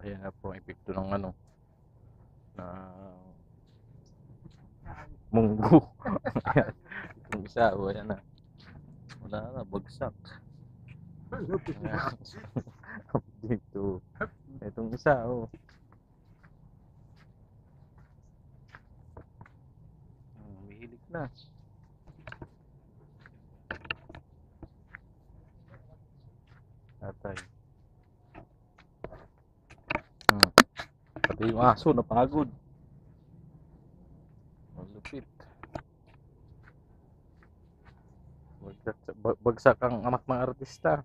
Ayan nga po, epekto ng ano na munggo. Ayan, yung isa, ayan na, wala na, bagsak. Ayan. Dito, itong isa, mihilig na. Tatay. Pati yung aso napagod. Malupit. Bagsak ang anak ng artista.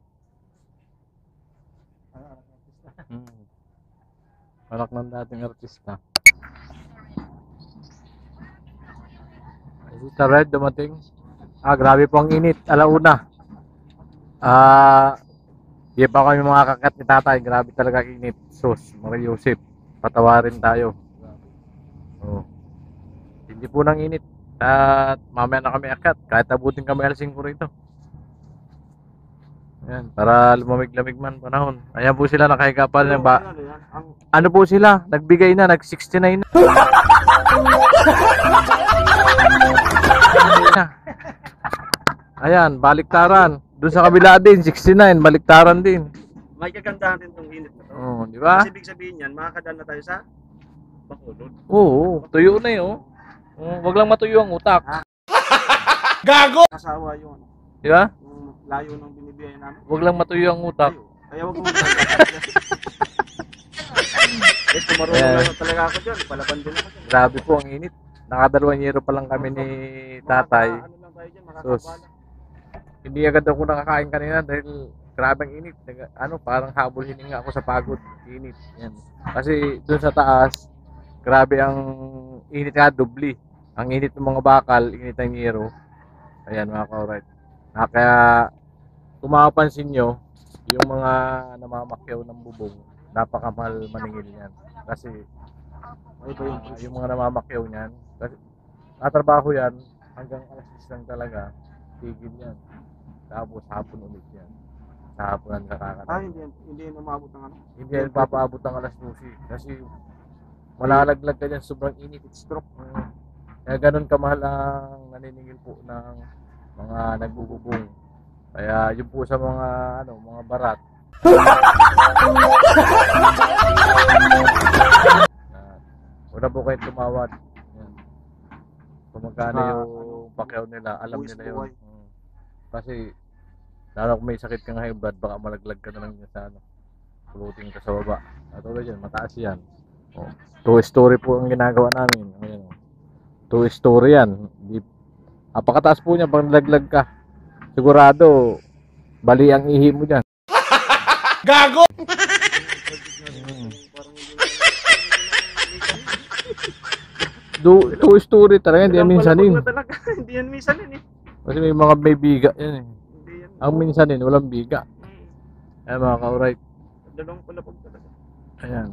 Anak ng dating artista. Si Red dumating. Grabe po ang init. Alauna. Di pa kami makakakat ni tatay. Grabe talaga init. Sus, Maria Joseph. Patawarin tayo. Hindi po nang init. At mamaya na kami akat. Kahit abutin kami alas 5 rito. Ayan, para lumamig-lamig man panahon. Ayan po sila nakahiga pa ng ano po sila? Nagbigay na, nag-69 na. Ayan, baliktaran. Doon sa kabila din, 69, baliktaran din. May kagandahan din itong init na to. Oo, di ba? Kasi ibig sabihin yan, makakadaan na tayo sa Bacolod. Oo, tuyo na yun. Wag lang matuyo ang utak. Gago! Kasawa yun. Di ba? Yung layo ng binibigay namin. Wag lang matuyo ang utak. Kaya wag mo gusto marunong na talaga ako dyan. Palaban din ako dyan. Grabe po ang init. Nakadalawang yero pa lang kami ni tatay. Ano lang tayo dyan, Sus. Hindi agad ako nakakain kanina dahil grabe ang init. Parang habol hininga ako sa pagod. Init. Yan. Kasi dun sa taas, grabe ang init nga, dubli. Ang init ng mga bakal, init ng yero. Ayan mga ka-alright. Kaya kung mapapansin nyo, yung mga namamakyaw ng bubong, napakamahal maningil yan. Kasi yung mga namamakyaw niyan, kasi natrabaho yan hanggang alas 10 lang talaga, tigil yan. Tapos hapon ulit yan. Sa haponan kakakatayin. Hindi yan umabot ng ano? Hindi yan papaabot ng alas 12. Kasi malalaglag ka dyan, sobrang init, it's stroke. Kaya ganun kamahal ang naniningil po ng mga nagbububong. Kaya yun po sa mga mga barat. Una po kayo tumawad. Yan. Kung magkano yung pakyaw nila, alam nila yun. Kasi lalo kung may sakit kang high blood, baka malaglag ka na lang yun sa pulutin ka sa baba. Tulad yan, mataas yan. 2-story po ang ginagawa namin. Ayan, 2-story yan. Apakataas po niya pag nalaglag ka. Sigurado, bali ang ihi mo dyan. Gago! 2-story talaga, hindi yan minsanin. Hindi yan minsanin eh. Kasi may mga may biga yan eh. Ang minsanin, walang biga. Ayan mga ka-alright. Dalawang palapag talaga. Ayan.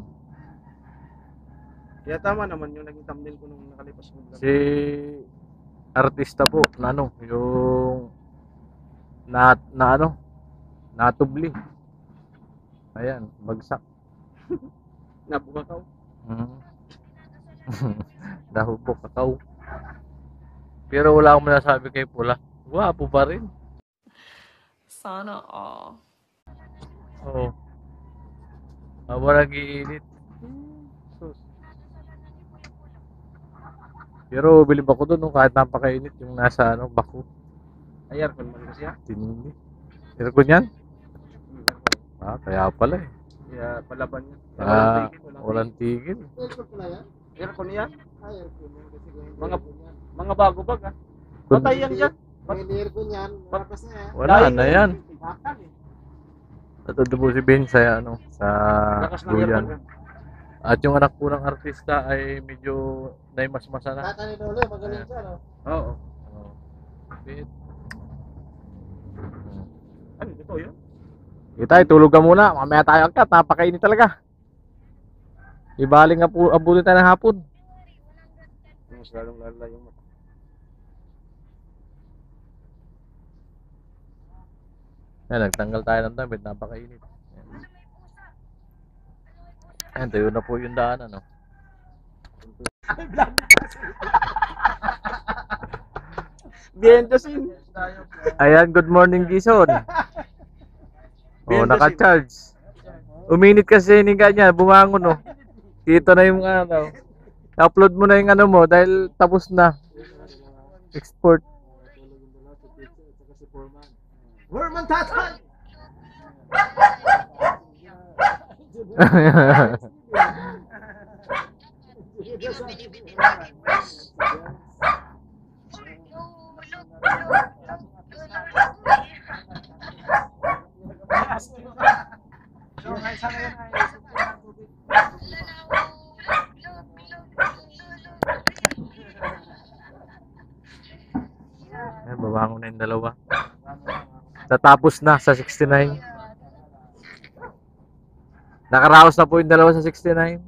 Kaya tama naman yung naging thumbnail ko nung nakalipas mo. Si artista po, yung natubli. Ayan, bagsak. Nabukakaw. Nahubok kakao. Pero wala akong masasabi kay Pula. Wapo pa rin. Sana all. Oo. Walang iinit. Pero bilib ako doon kahit napakainit yung nasa bako. Ay, aircon man kasi ha? Tinindi. Aircon yan? Kaya pala eh. Kaya palaban yan. Walang tigil. Aircon yan? Mga bago bag ha? Patay yan dyan. Aircon yan. Wala na yan. Natuto po si Ben sa Duyan. At yung anak po ng artista ay medyo naimasmasa na. Kakanin na ulit, magaling siya, no? Oo. Ano, ito yun? Itay, tulog ka muna. Mamaya tayo agkat. Napakainit talaga. Ibaling nga po, abutin tayo ng hapon. Mas lalong lala yung mata. Ayan, nagtanggal tayo ng damit, napakainit. Ayan, tayo na po yung daan, ano. Bien, Jasin. Ayan, good morning, Gison. Oh, naka-charge. Uminit kasi ni kanya, bumangon, oh. Dito na yung ano. Upload mo na yung ano mo dahil tapos na. Export. Foreman tatay! Ayan, babangon na yung dalawa. Tatapos na sa 69. Nakaraos na po yung dalawa sa 69.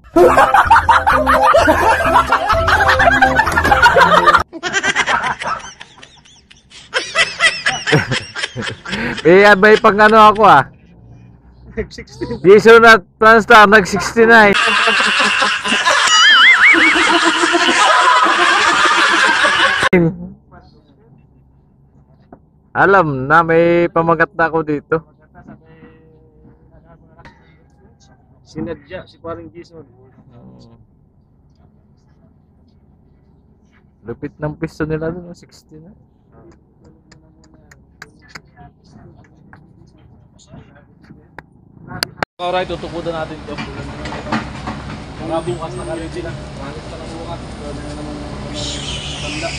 May pang ano ako ah. Nag-16. Jason na Transtar nag 69. Alam na may pamagat na ako dito. Sinadya si paring Jason. Lupit ng pisto nila doon, 69. Alright, tutukudan natin ito. Mga bukas na kami sila. Manis pa ng bukas. Tanda.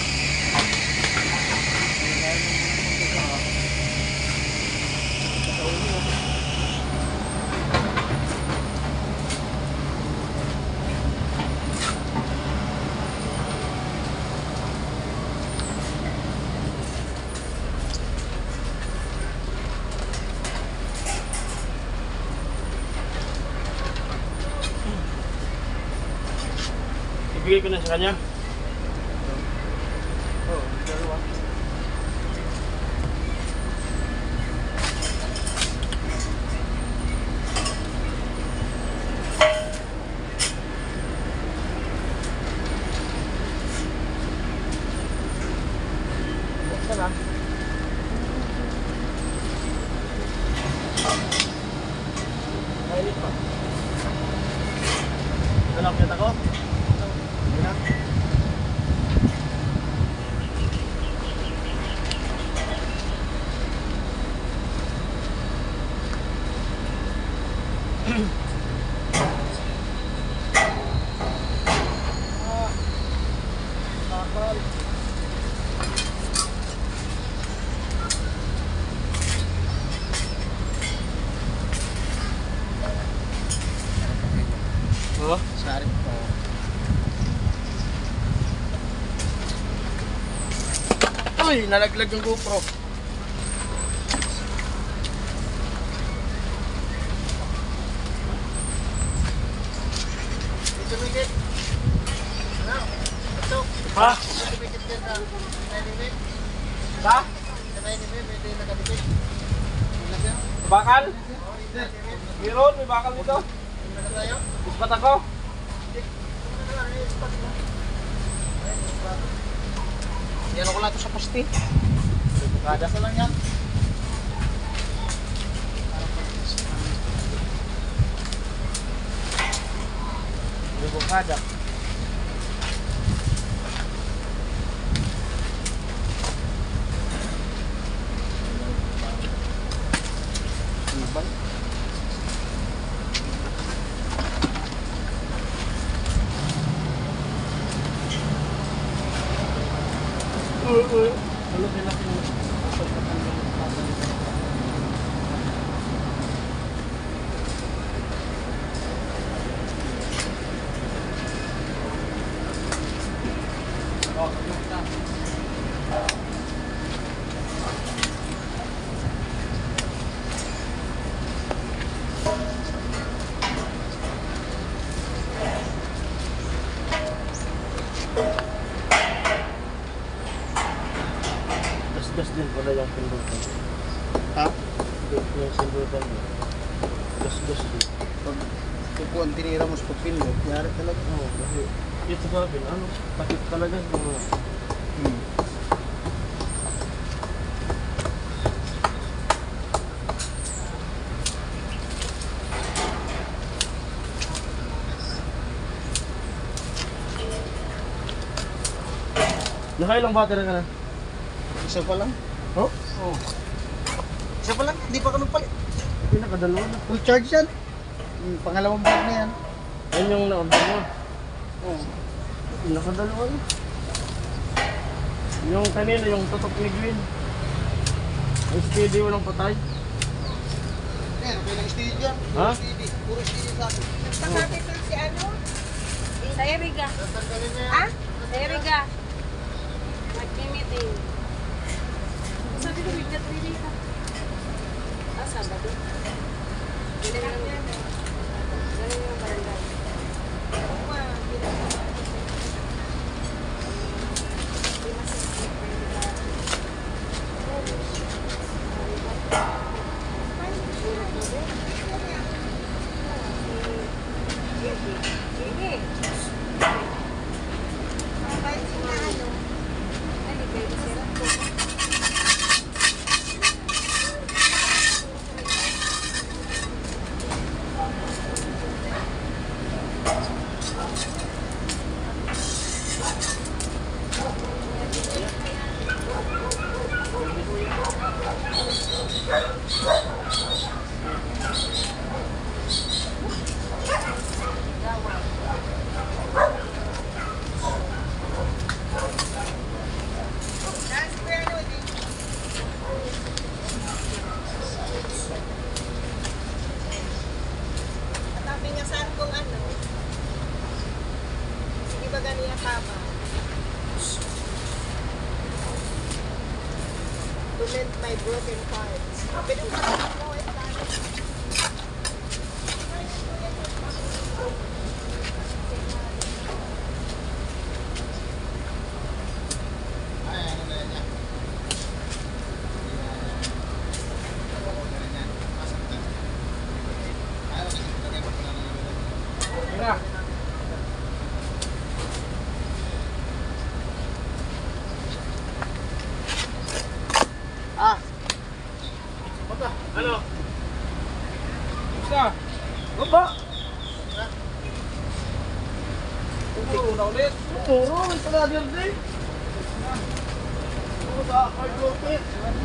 Ibigay ko na sa kanya. Alam niya ako? Oh, sorry po. Uy, nalaglag yung GoPro. Tumikit. Ano? Ito. Ha? Tumikit yan sa 9mm. Ba? Sa 9mm, may ito yung nakadikit. Bakal? Meron, may bakal dito. Ano tayo? Ispat ako. Yan ako lang ito sa poste. Bukada sa lang yan. Bukada. Diyan pala yung pindutan. Ha? Yung pindutan mo. Gas-gas din. Pag tupuan, tinira mo sa pagpindot, yari talaga. Oo, kasi ito sa akin, ano, takip talaga. Hmm. Nakailang battery ka na? Isa pa lang. Oh? Oo. Isa pa lang, hindi pa ka nagpalit. Pinakadalawa na. Full charge yan. Pangalawang bag na yan. Yan yung na-order mo. Oo. Pinakadalawa na. Yung kanina, yung tutok ni Gwen. Ang steady, walang patay. Ayan, okay lang steady dyan. Ha? Steady. Puro steady sa akin. Nagpakapit lang si ano? Sa Eriga. Tatanggalin na yan. Ha? Sa Eriga. Mag-meeting. Sabi ko, bigla 3 days ha. Ah, Sabado. Galing lang yan. Galing yung barangay. Sige. Kahit sina ano. Ay, di kayo sila. Sabi niya saan kung ano. Sige ba ganyan tama? To mend my broken parts. Pwede mo sabihin mo eh. Mira. Ah, Ano? Basta. Baba! Puro na ulit. Oo, may panadir din. Oo, sa card lopet. ano?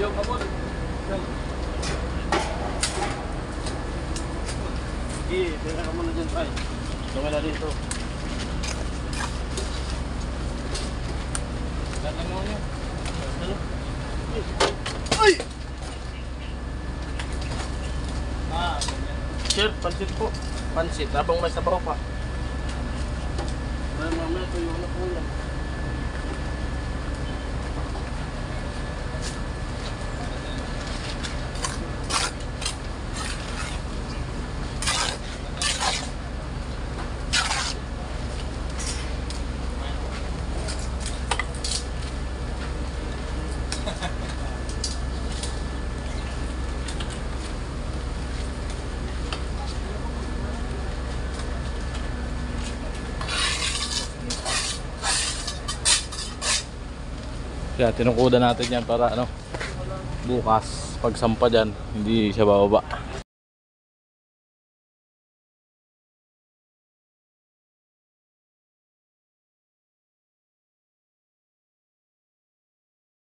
Yung kabon. Sige, tira ka muna dyan, Tay. Tumala dito. Tatanong niyo. Ano? Ay! Chef, pansit po. Pansit, habang may sabaw pa. Ay, mamaya, tuyo na po yan. Kaya tinukudan natin yan para ano, bukas pagsampa dyan hindi siya bababa.